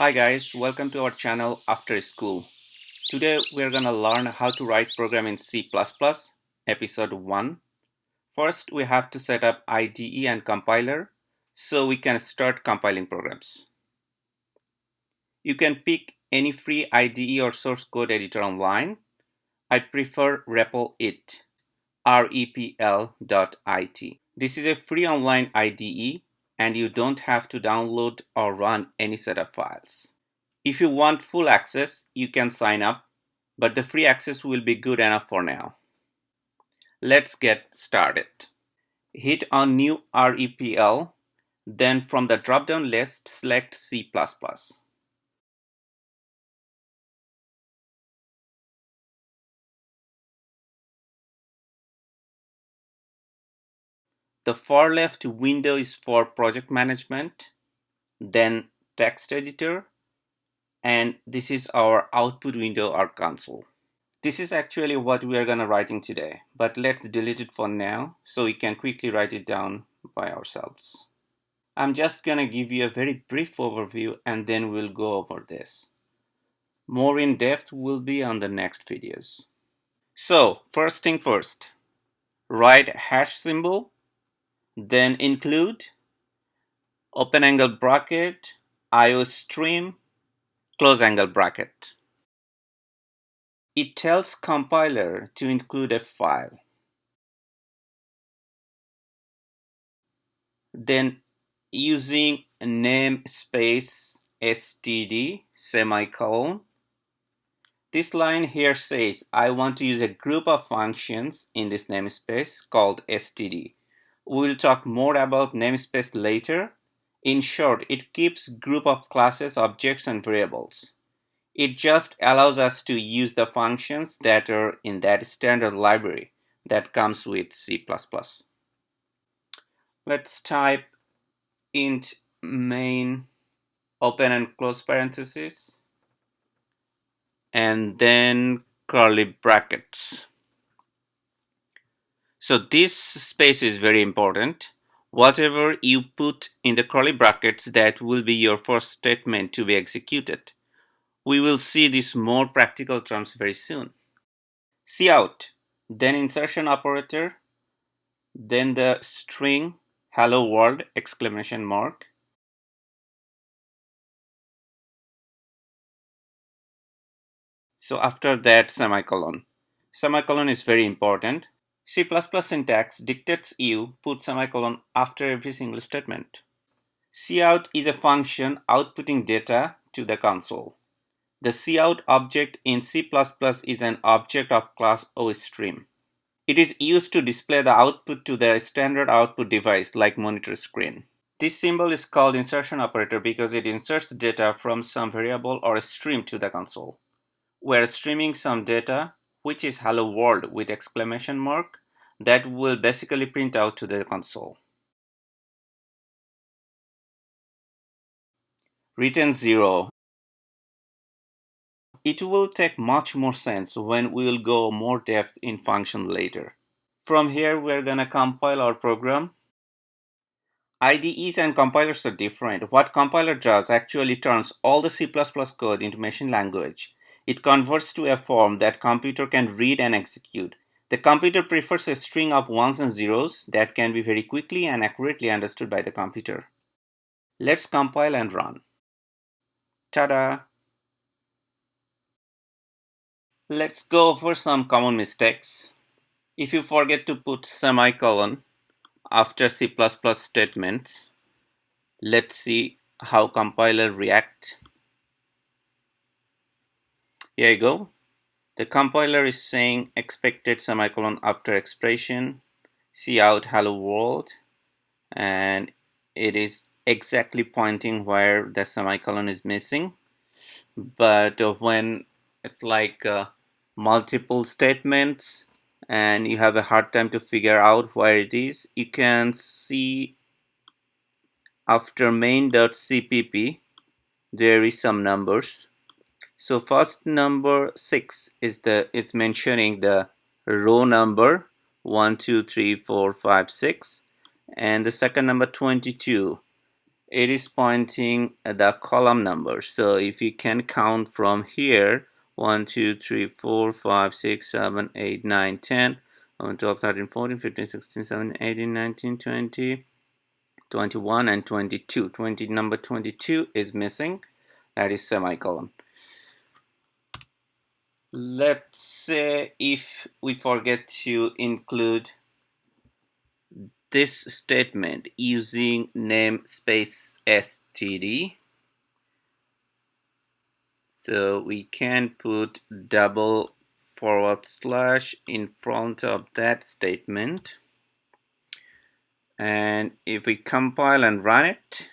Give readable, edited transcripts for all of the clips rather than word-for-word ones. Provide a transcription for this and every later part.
Hi guys, welcome to our channel After School. Today we're gonna learn how to write program in C++, episode 1. First we have to set up IDE and compiler so we can start compiling programs. You can pick any free IDE or source code editor online. I prefer REPL.it, repl.it. This is a free online IDE and you don't have to download or run any setup files. If you want full access, you can sign up, but the free access will be good enough for now. Let's get started. Hit on New REPL, then from the drop-down list, select C++. The far left window is for project management, then text editor, and this is our output window or console. This is actually what we are gonna writing today, but let's delete it for now so we can quickly write it down by ourselves. I'm just gonna give you a very brief overview and then we'll go over this. More in depth will be on the next videos. So first thing first, write hash symbol, then include open angle bracket, iostream, close angle bracket. It tells compiler to include a file. Then using namespace std semicolon, this line here says I want to use a group of functions in this namespace called std. We'll talk more about namespace later. In short, it keeps group of classes, objects, and variables. It just allows us to use the functions that are in that standard library that comes with C++. Let's type int main open and close parentheses and then curly brackets. So this space is very important. Whatever you put in the curly brackets, that will be your first statement to be executed. We will see this more practical terms very soon. Cout, then insertion operator, then the string hello world exclamation mark. So after that semicolon. Semicolon is very important. C++ syntax dictates you put semicolon after every single statement. Cout is a function outputting data to the console. The cout object in C++ is an object of class OStream. It is used to display the output to the standard output device like monitor screen. This symbol is called insertion operator because it inserts data from some variable or a stream to the console. We're streaming some data, which is hello world with exclamation mark, that will basically print out to the console. Return 0. It will take much more sense when we will go more depth in function later. From here, we're gonna compile our program. IDEs and compilers are different. What compiler does actually turns all the C++ code into machine language. It converts to a form that computer can read and execute. The computer prefers a string of ones and zeros that can be very quickly and accurately understood by the computer. Let's compile and run. Ta-da! Let's go over some common mistakes. If you forget to put semicolon after C++ statements, let's see how compiler react. Here you go. The compiler is saying expected semicolon after expression, cout hello world, and it is exactly pointing where the semicolon is missing. But when it's like multiple statements and you have a hard time to figure out where it is, you can see after main.cpp there is some numbers. So first number 6 is it's mentioning the row number 1 2 3 4 5 6, and the second number 22 it is pointing at the column number. So if you can count from here, 1, 2, 3, 4, 5, 6, 7, 8, 9, 10, 11, 12, 13, 14, 15, 16, 17, 18, 19, 20, 21, and 22. Number 22 is missing. That is semicolon. Let's say if we forget to include this statement using namespace std, so we can put double forward slash in front of that statement, and if we compile and run it,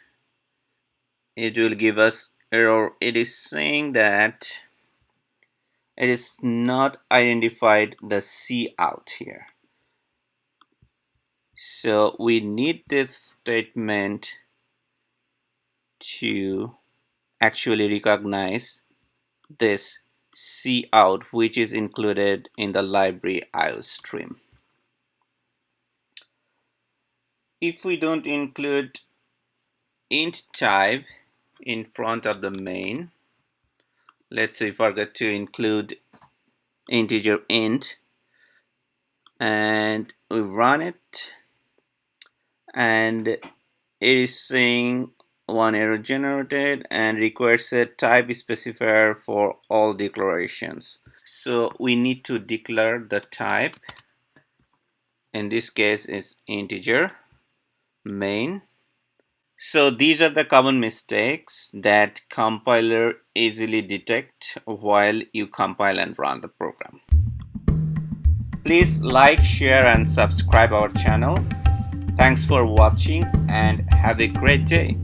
it will give us error. It is saying that it is not identified the cout here. So we need this statement to actually recognize this cout, which is included in the library iostream. If we don't include int type in front of the main, let's say forget to include integer int, and we run it, and it is saying one error generated and requires a type specifier for all declarations. So we need to declare the type. In this case is integer main. So these are the common mistakes that compiler easily detect while you compile and run the program. Please like, share, and subscribe our channel. Thanks for watching and have a great day.